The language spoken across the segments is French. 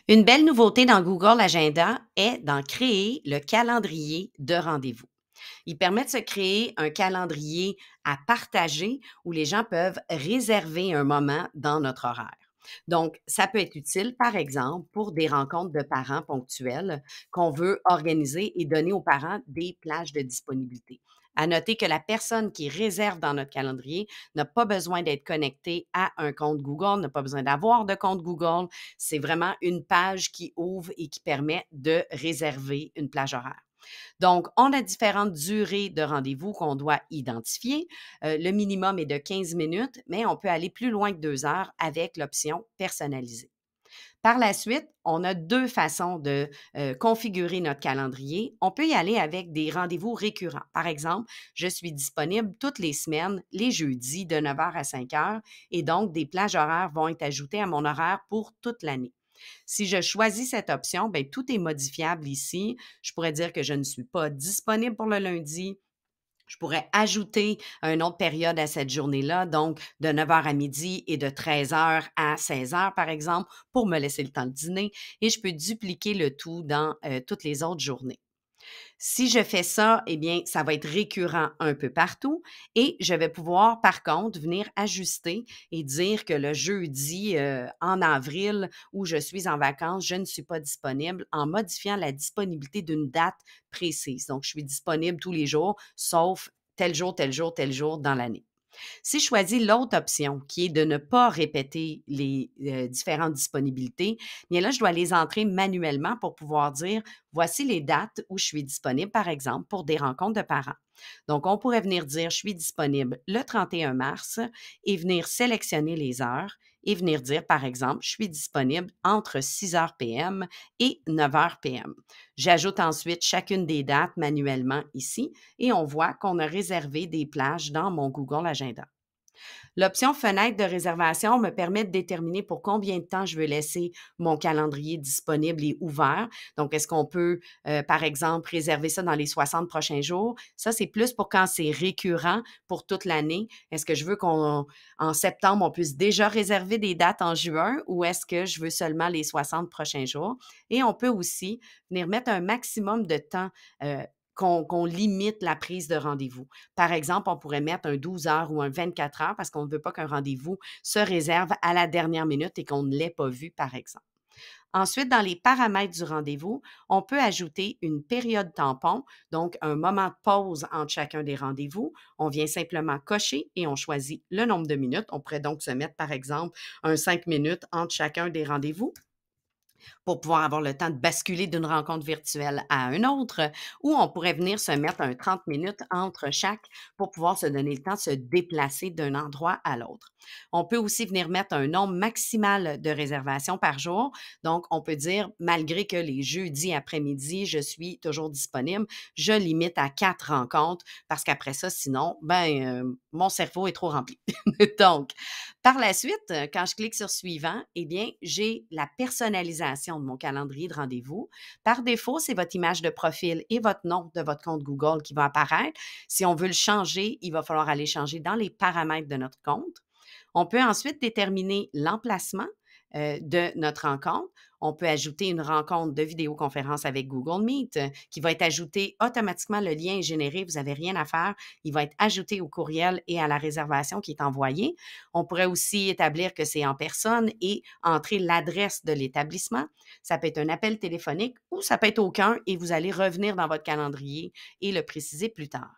Une belle nouveauté dans Google Agenda est d'en créer le calendrier de rendez-vous. Il permet de se créer un calendrier à partager où les gens peuvent réserver un moment dans notre horaire. Donc, ça peut être utile, par exemple, pour des rencontres de parents ponctuelles qu'on veut organiser et donner aux parents des plages de disponibilité. À noter que la personne qui réserve dans notre calendrier n'a pas besoin d'être connectée à un compte Google, n'a pas besoin d'avoir de compte Google. C'est vraiment une page qui ouvre et qui permet de réserver une plage horaire. Donc, on a différentes durées de rendez-vous qu'on doit identifier. Le minimum est de 15 minutes, mais on peut aller plus loin que 2 heures avec l'option personnalisée. Par la suite, on a 2 façons de, configurer notre calendrier. On peut y aller avec des rendez-vous récurrents. Par exemple, je suis disponible toutes les semaines, les jeudis de 9 heures à 5 heures, et donc des plages horaires vont être ajoutées à mon horaire pour toute l'année. Si je choisis cette option, bien, tout est modifiable ici. Je pourrais dire que je ne suis pas disponible pour le lundi. Je pourrais ajouter une autre période à cette journée-là, donc de 9 heures à midi et de 13 heures à 16 heures, par exemple, pour me laisser le temps de dîner, et je peux dupliquer le tout dans toutes les autres journées. Si je fais ça, eh bien, ça va être récurrent un peu partout et je vais pouvoir, par contre, venir ajuster et dire que le jeudi, en avril, où je suis en vacances, je ne suis pas disponible en modifiant la disponibilité d'une date précise. Donc, je suis disponible tous les jours, sauf tel jour, tel jour, tel jour dans l'année. Si je choisis l'autre option, qui est de ne pas répéter les différentes disponibilités, bien là, je dois les entrer manuellement pour pouvoir dire, voici les dates où je suis disponible, par exemple, pour des rencontres de parents. Donc, on pourrait venir dire, je suis disponible le 31 mars et venir sélectionner les heures et venir dire, par exemple, je suis disponible entre 6 heures PM et 9 heures PM. J'ajoute ensuite chacune des dates manuellement ici et on voit qu'on a réservé des plages dans mon Google Agenda. L'option fenêtre de réservation me permet de déterminer pour combien de temps je veux laisser mon calendrier disponible et ouvert. Donc, est-ce qu'on peut, par exemple, réserver ça dans les 60 prochains jours? Ça, c'est plus pour quand c'est récurrent pour toute l'année. Est-ce que je veux en septembre, on puisse déjà réserver des dates en juin ou est-ce que je veux seulement les 60 prochains jours? Et on peut aussi venir mettre un maximum de temps, qu'on limite la prise de rendez-vous. Par exemple, on pourrait mettre un 12 heures ou un 24 heures parce qu'on ne veut pas qu'un rendez-vous se réserve à la dernière minute et qu'on ne l'ait pas vu, par exemple. Ensuite, dans les paramètres du rendez-vous, on peut ajouter une période tampon, donc un moment de pause entre chacun des rendez-vous. On vient simplement cocher et on choisit le nombre de minutes. On pourrait donc se mettre, par exemple, un 5 minutes entre chacun des rendez-vous pour pouvoir avoir le temps de basculer d'une rencontre virtuelle à une autre, ou on pourrait venir se mettre un 30 minutes entre chaque pour pouvoir se donner le temps de se déplacer d'un endroit à l'autre. On peut aussi venir mettre un nombre maximal de réservations par jour. Donc, on peut dire, malgré que les jeudis après-midi, je suis toujours disponible, je limite à 4 rencontres parce qu'après ça, sinon, mon cerveau est trop rempli. Donc, par la suite, quand je clique sur suivant, eh bien, j'ai la personnalisation de mon calendrier de rendez-vous. Par défaut, c'est votre image de profil et votre nom de votre compte Google qui va apparaître. Si on veut le changer, il va falloir aller changer dans les paramètres de notre compte. On peut ensuite déterminer l'emplacement de notre rencontre. On peut ajouter une rencontre de vidéoconférence avec Google Meet qui va être ajoutée automatiquement. Le lien est généré, vous n'avez rien à faire. Il va être ajouté au courriel et à la réservation qui est envoyée. On pourrait aussi établir que c'est en personne et entrer l'adresse de l'établissement. Ça peut être un appel téléphonique ou ça peut être aucun et vous allez revenir dans votre calendrier et le préciser plus tard.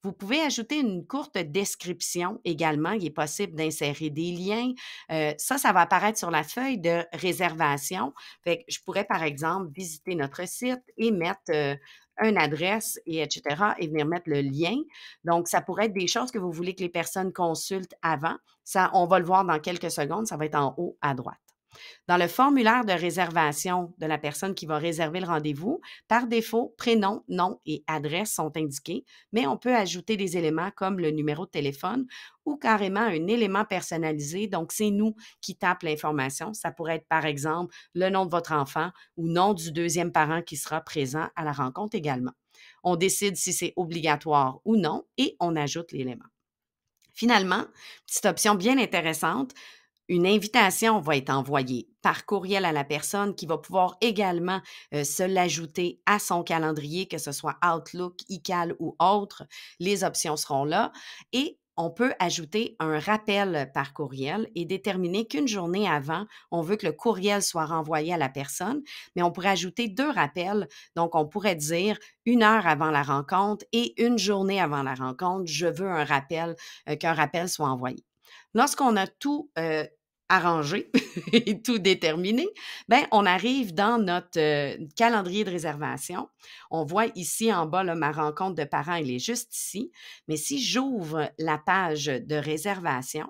Vous pouvez ajouter une courte description également. Il est possible d'insérer des liens. Ça va apparaître sur la feuille de réservation. Fait que je pourrais, par exemple, visiter notre site et mettre une adresse et etc. et venir mettre le lien. Donc, ça pourrait être des choses que vous voulez que les personnes consultent avant. Ça, on va le voir dans quelques secondes. Ça va être en haut à droite. Dans le formulaire de réservation de la personne qui va réserver le rendez-vous, par défaut, prénom, nom et adresse sont indiqués, mais on peut ajouter des éléments comme le numéro de téléphone ou carrément un élément personnalisé. Donc, c'est nous qui tapons l'information. Ça pourrait être, par exemple, le nom de votre enfant ou nom du deuxième parent qui sera présent à la rencontre également. On décide si c'est obligatoire ou non et on ajoute l'élément. Finalement, petite option bien intéressante, Une invitation va être envoyée par courriel à la personne qui va pouvoir également se l'ajouter à son calendrier, que ce soit Outlook, iCal ou autre. Les options seront là et on peut ajouter un rappel par courriel et déterminer qu'une journée avant, on veut que le courriel soit renvoyé à la personne, mais on pourrait ajouter 2 rappels. Donc, on pourrait dire 1 heure avant la rencontre et 1 journée avant la rencontre, je veux un rappel, qu'un rappel soit envoyé. Lorsqu'on a tout, arrangé et tout déterminé, ben, on arrive dans notre, calendrier de réservation. On voit ici en bas, là, ma rencontre de parents, elle est juste ici. Mais si j'ouvre la page de réservation,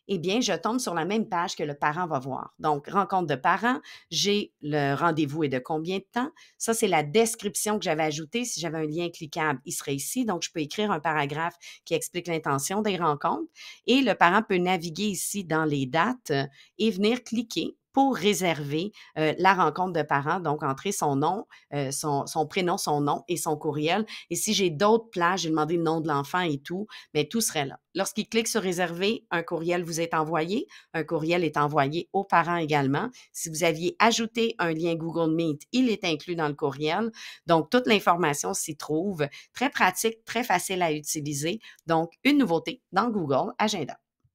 eh bien, je tombe sur la même page que le parent va voir. Donc, rencontre de parents, j'ai le rendez-vous et de combien de temps. Ça, c'est la description que j'avais ajoutée. Si j'avais un lien cliquable, il serait ici. Donc, je peux écrire un paragraphe qui explique l'intention des rencontres. Et le parent peut naviguer ici dans les dates et venir cliquer pour réserver la rencontre de parents, donc entrer son nom, son prénom, son nom et son courriel. Et si j'ai d'autres plages, j'ai demandé le nom de l'enfant et tout, mais tout serait là. Lorsqu'il clique sur réserver, un courriel vous est envoyé. Un courriel est envoyé aux parents également. Si vous aviez ajouté un lien Google Meet, il est inclus dans le courriel. Donc, toute l'information s'y trouve. Très pratique, très facile à utiliser. Donc, une nouveauté dans Google Agenda.